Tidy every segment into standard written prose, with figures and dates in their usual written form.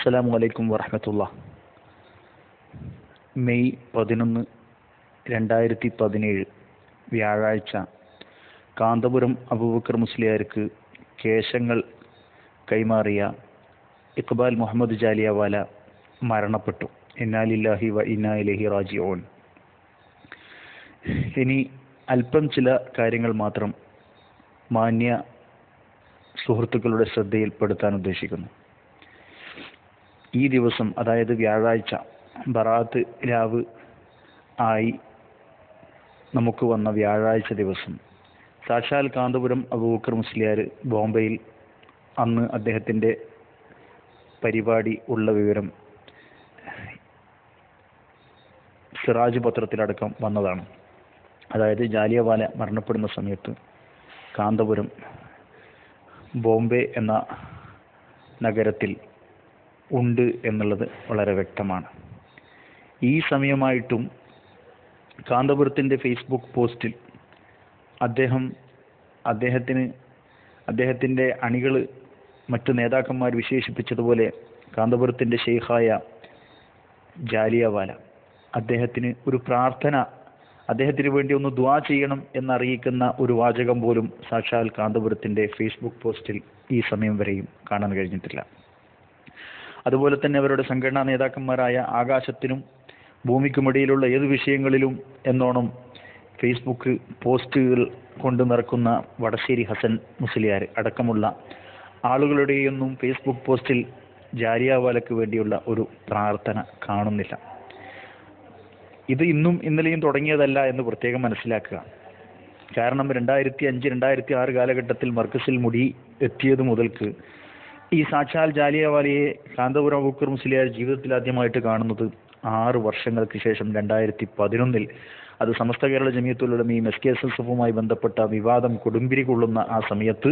അസ്സലാമു അലൈക്കും വറഹ്മത്തുള്ളാഹി. മെയ് 11, 2017 വ്യാഴാഴ്ച കാന്തപുരം അബൂബക്കർ മുസ്ലിയാർക്ക് കേശങ്ങൾ കൈമാറിയ ഇഖ്ബാൽ മുഹമ്മദ് ജാലിയവാല മരണപ്പെട്ടു. ഇന്നാ ലില്ലാഹി വ ഇന്നാ ഇലൈഹി റാജിഊൻ. ഇനി അല്പം ചില കാര്യങ്ങൾ മാത്രം മാന്യ സുഹൃത്തുക്കളുടെ ശ്രദ്ധയിൽപ്പെടുത്താൻ ഉദ്ദേശിക്കുന്നു. ഈ ദിവസം, അതായത് വ്യാഴാഴ്ച, ബറാത്ത് രാവ് ആയി നമുക്ക് വന്ന വ്യാഴാഴ്ച ദിവസം സാക്ഷാൽ കാന്തപുരം അബൂബക്കർ മുസ്ലിയാർ ബോംബെയിൽ അന്ന് അദ്ദേഹത്തിൻ്റെ പരിപാടി ഉള്ള വിവരം സിറാജ് പത്രത്തിലടക്കം വന്നതാണ്. അതായത് ജാലിയവാല മരണപ്പെടുന്ന സമയത്ത് കാന്തപുരം ബോംബെ എന്ന നഗരത്തിൽ ഉണ്ട് എന്നുള്ളത് വളരെ വ്യക്തമാണ്. ഈ സമയമായിട്ടും കാന്തപുരത്തിൻ്റെ ഫേസ്ബുക്ക് പോസ്റ്റിൽ അദ്ദേഹത്തിൻ്റെ അണികൾ മറ്റു നേതാക്കന്മാർ വിശേഷിപ്പിച്ചതുപോലെ കാന്തപുരത്തിൻ്റെ ഷെയ്ഖായ ജാലിയവാല അദ്ദേഹത്തിന് ഒരു പ്രാർത്ഥന, അദ്ദേഹത്തിന് വേണ്ടി ഒന്ന് ദുആ ചെയ്യണം എന്നറിയിക്കുന്ന ഒരു വാചകം പോലും സാക്ഷാൽ കാന്തപുരത്തിൻ്റെ ഫേസ്ബുക്ക് പോസ്റ്റിൽ ഈ സമയം വരെയും കാണാൻ കഴിഞ്ഞിട്ടില്ല. അതുപോലെ തന്നെ അവരുടെ സംഘടനാ നേതാക്കന്മാരായ ആകാശത്തിനും ഭൂമിക്കുമിടയിലുള്ള ഏത് വിഷയങ്ങളിലും എന്നോണം ഫേസ്ബുക്ക് പോസ്റ്റുകൾ കൊണ്ട് നിറക്കുന്ന വടശ്ശേരി ഹസൻ മുസ്ലിയാർ അടക്കമുള്ള ആളുകളുടെയൊന്നും ഫേസ്ബുക്ക് പോസ്റ്റിൽ ജാലിയവാലയ്ക്ക് വേണ്ടിയുള്ള ഒരു പ്രാർത്ഥന കാണുന്നില്ല. ഇത് ഇന്നും ഇന്നലെയും തുടങ്ങിയതല്ല എന്ന് പ്രത്യേകം മനസ്സിലാക്കുക. കാരണം 2005, 2006 കാലഘട്ടത്തിൽ മർക്കസിൽ മുടി എത്തിയത് മുതൽക്ക് ഈ സാക്ഷാൽ ജാലിയവാലയെ കാന്തപുരം അബൂബക്കർ മുസ്ലിയാർ ജീവിതത്തിൽ ആദ്യമായിട്ട് കാണുന്നത് 6 വർഷങ്ങൾക്ക് ശേഷം 2011 അത് സമസ്ത കേരള ജമിയത്തുൽ ഉലമയും SKSSF-ഉമായി ബന്ധപ്പെട്ട വിവാദം കൊടുമ്പിരി കൊള്ളുന്ന ആ സമയത്ത്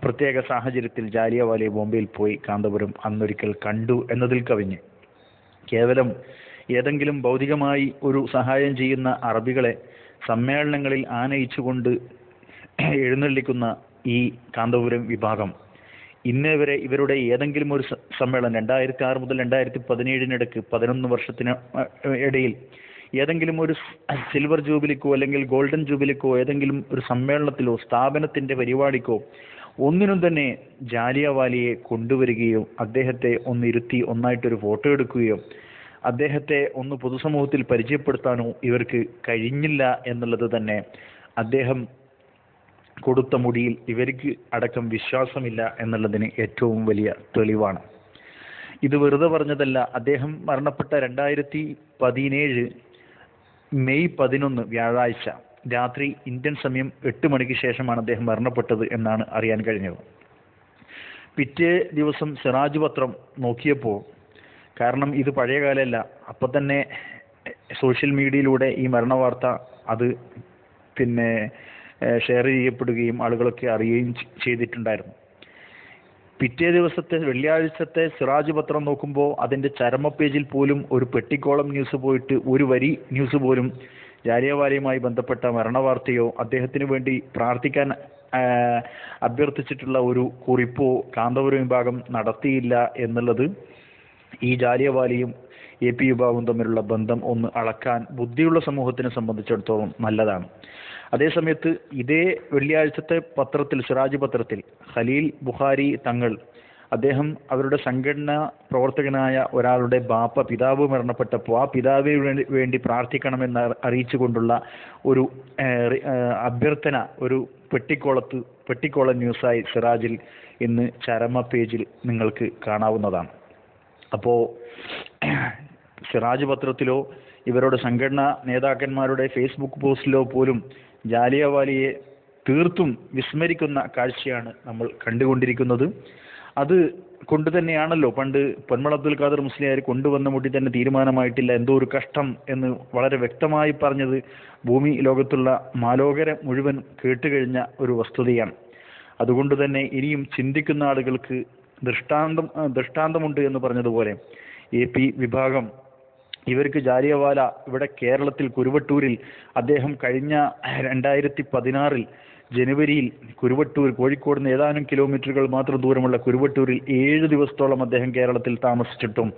പ്രത്യേക സാഹചര്യത്തിൽ ജാലിയവാലയെ ബോംബെയിൽ പോയി കാന്തപുരം അന്നൊരിക്കൽ കണ്ടു എന്നതിൽ കവിഞ്ഞ് കേവലം ഏതെങ്കിലും ഭൗതികമായി ഒരു സഹായം ചെയ്യുന്ന അറബികളെ സമ്മേളനങ്ങളിൽ ആനയിച്ചുകൊണ്ട് എഴുന്നള്ളിക്കുന്ന ഈ കാന്തപുരം വിഭാഗം ഇന്നേ വരെ ഇവരുടെ ഏതെങ്കിലും ഒരു സമ്മേളനം 2006 മുതൽ 2017 11 വർഷത്തിന് ഇടയിൽ ഏതെങ്കിലും ഒരു സിൽവർ ജൂബിലിക്കോ അല്ലെങ്കിൽ ഗോൾഡൻ ജൂബിലിക്കോ ഏതെങ്കിലും ഒരു സമ്മേളനത്തിലോ സ്ഥാപനത്തിൻ്റെ പരിപാടിക്കോ ഒന്നിനും തന്നെ ജാലിയവാലയെ കൊണ്ടുവരികയോ അദ്ദേഹത്തെ ഒന്നിരുത്തി ഒന്നായിട്ടൊരു ഫോട്ടോ എടുക്കുകയോ അദ്ദേഹത്തെ ഒന്ന് പൊതുസമൂഹത്തിൽ പരിചയപ്പെടുത്താനോ ഇവർക്ക് കഴിഞ്ഞില്ല എന്നുള്ളത് തന്നെ അദ്ദേഹം കൊടുത്ത മുടിയിൽ ഇവർക്ക് അടക്കം വിശ്വാസമില്ല എന്നുള്ളതിന് ഏറ്റവും വലിയ തെളിവാണ്. ഇത് വെറുതെ പറഞ്ഞതല്ല. അദ്ദേഹം മരണപ്പെട്ട 2017 മെയ് 11 വ്യാഴാഴ്ച രാത്രി ഇന്ത്യൻ സമയം 8 മണിക്ക് ശേഷമാണ് അദ്ദേഹം മരണപ്പെട്ടത് എന്നാണ് അറിയാൻ കഴിഞ്ഞത്. പിറ്റേ ദിവസം സിറാജ് പത്രം നോക്കിയപ്പോൾ, കാരണം ഇത് പഴയ കാലമല്ല, അപ്പം തന്നെ സോഷ്യൽ മീഡിയയിലൂടെ ഈ മരണവാർത്ത അത് ഷെയർ ചെയ്യപ്പെടുകയും ആളുകളൊക്കെ അറിയുകയും ചെയ്തിട്ടുണ്ടായിരുന്നു. പിറ്റേ ദിവസത്തെ വെള്ളിയാഴ്ചത്തെ സിറാജ് പത്രം നോക്കുമ്പോൾ അതിൻ്റെ ചരമ പേജിൽ പോലും ഒരു പെട്ടിക്കോളം ന്യൂസ് പോയിട്ട് ഒരു വരി ന്യൂസ് പോലും ജാലിയവാലയുമായി ബന്ധപ്പെട്ട മരണവാർത്തയോ അദ്ദേഹത്തിന് വേണ്ടി പ്രാർത്ഥിക്കാൻ അഭ്യർത്ഥിച്ചിട്ടുള്ള ഒരു കുറിപ്പോ കാന്തപുരം വിഭാഗം നടത്തിയില്ല എന്നുള്ളത് ഈ ജാലിയവാലയും AP വിഭാഗവും തമ്മിലുള്ള ബന്ധം ഒന്ന് അളക്കാൻ ബുദ്ധിയുള്ള സമൂഹത്തിനെ സംബന്ധിച്ചിടത്തോളം നല്ലതാണ്. അതേസമയത്ത് ഇതേ വെള്ളിയാഴ്ചത്തെ പത്രത്തിൽ, സിറാജ് പത്രത്തിൽ, ഖലീൽ ബുഖാരി തങ്ങൾ അദ്ദേഹം അവരുടെ സംഘടനാ പ്രവർത്തകനായ ഒരാളുടെ പിതാവ് മരണപ്പെട്ടപ്പോൾ ആ പിതാവിന് വേണ്ടി പ്രാർത്ഥിക്കണമെന്ന് അറിയിച്ചുകൊണ്ടുള്ള ഒരു അഭ്യർത്ഥന ഒരു പെട്ടിക്കോള ന്യൂസായി സിറാജിൽ ഇന്ന് ചരമ പേജിൽ നിങ്ങൾക്ക് കാണാവുന്നതാണ്. അപ്പോൾ സിറാജ് പത്രത്തിലോ ഇവരുടെ സംഘടനാ നേതാക്കന്മാരുടെ ഫേസ്ബുക്ക് പോസ്റ്റിലോ പോലും ജാലിയവാലയെ തീർത്തും വിസ്മരിക്കുന്ന കാഴ്ചയാണ് നമ്മൾ കണ്ടുകൊണ്ടിരിക്കുന്നത്. അത് കൊണ്ട് തന്നെയാണല്ലോ പണ്ട് പൊന്മള അബ്ദുൽ ഖാദർ മുസ്ലിയാർ കൊണ്ടുവന്ന മുടി തന്നെ തീരുമാനമായിട്ടില്ല, എന്തോ ഒരു കഷ്ടം എന്ന് വളരെ വ്യക്തമായി പറഞ്ഞത് ഭൂമി ലോകത്തുള്ള മാലോകരെ മുഴുവൻ കേട്ടുകഴിഞ്ഞ ഒരു വസ്തുതയാണ്. അതുകൊണ്ട് തന്നെ ഇനിയും ചിന്തിക്കുന്ന ആളുകൾക്ക് ദൃഷ്ടാന്തമുണ്ട് എന്ന് പറഞ്ഞതുപോലെ AP വിഭാഗം ഇവർക്ക് ജാലിയവാല ഇവിടെ കേരളത്തിൽ കുരുവട്ടൂരിൽ അദ്ദേഹം കഴിഞ്ഞ 2016 ജനുവരിയിൽ കുരുവട്ടൂർ, കോഴിക്കോട് നിന്ന് ഏതാനും കിലോമീറ്ററുകൾ മാത്രം ദൂരമുള്ള കുരുവട്ടൂരിൽ 7 ദിവസത്തോളം അദ്ദേഹം കേരളത്തിൽ താമസിച്ചിട്ടും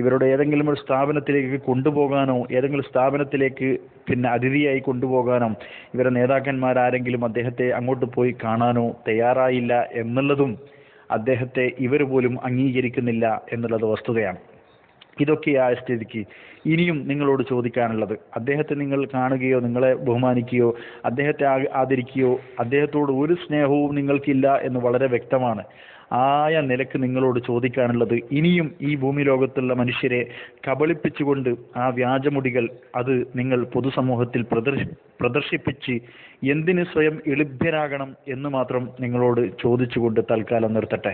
ഇവരുടെ ഏതെങ്കിലും ഒരു സ്ഥാപനത്തിലേക്ക് കൊണ്ടുപോകാനോ ഏതെങ്കിലും സ്ഥാപനത്തിലേക്ക് അതിഥിയായി കൊണ്ടുപോകാനോ ഇവരുടെ നേതാക്കന്മാരാരെങ്കിലും അദ്ദേഹത്തെ അങ്ങോട്ട് പോയി കാണാനോ തയ്യാറായില്ല എന്നുള്ളതും അദ്ദേഹത്തെ ഇവർ പോലും അംഗീകരിക്കുന്നില്ല എന്നുള്ളത് വസ്തുതയാണ്. ഇതൊക്കെയായ സ്ഥിതിക്ക് ഇനിയും നിങ്ങളോട് ചോദിക്കാനുള്ളത്, അദ്ദേഹത്തെ നിങ്ങൾ കാണുകയോ നിങ്ങളെ ബഹുമാനിക്കുകയോ അദ്ദേഹത്തെ ആദരിക്കുകയോ അദ്ദേഹത്തോട് ഒരു സ്നേഹവും നിങ്ങൾക്കില്ല എന്ന് വളരെ വ്യക്തമാണ്. ആയ നിലക്ക് നിങ്ങളോട് ചോദിക്കാനുള്ളത്, ഇനിയും ഈ ഭൂമി ലോകത്തുള്ള മനുഷ്യരെ കബളിപ്പിച്ചുകൊണ്ട് ആ വ്യാജമുടികൾ അത് നിങ്ങൾ പൊതുസമൂഹത്തിൽ പ്രദർശിപ്പിച്ച് എന്തിന് സ്വയം എളിഭ്യരാകണം എന്ന് മാത്രം നിങ്ങളോട് ചോദിച്ചുകൊണ്ട് തൽക്കാലം നിർത്തട്ടെ.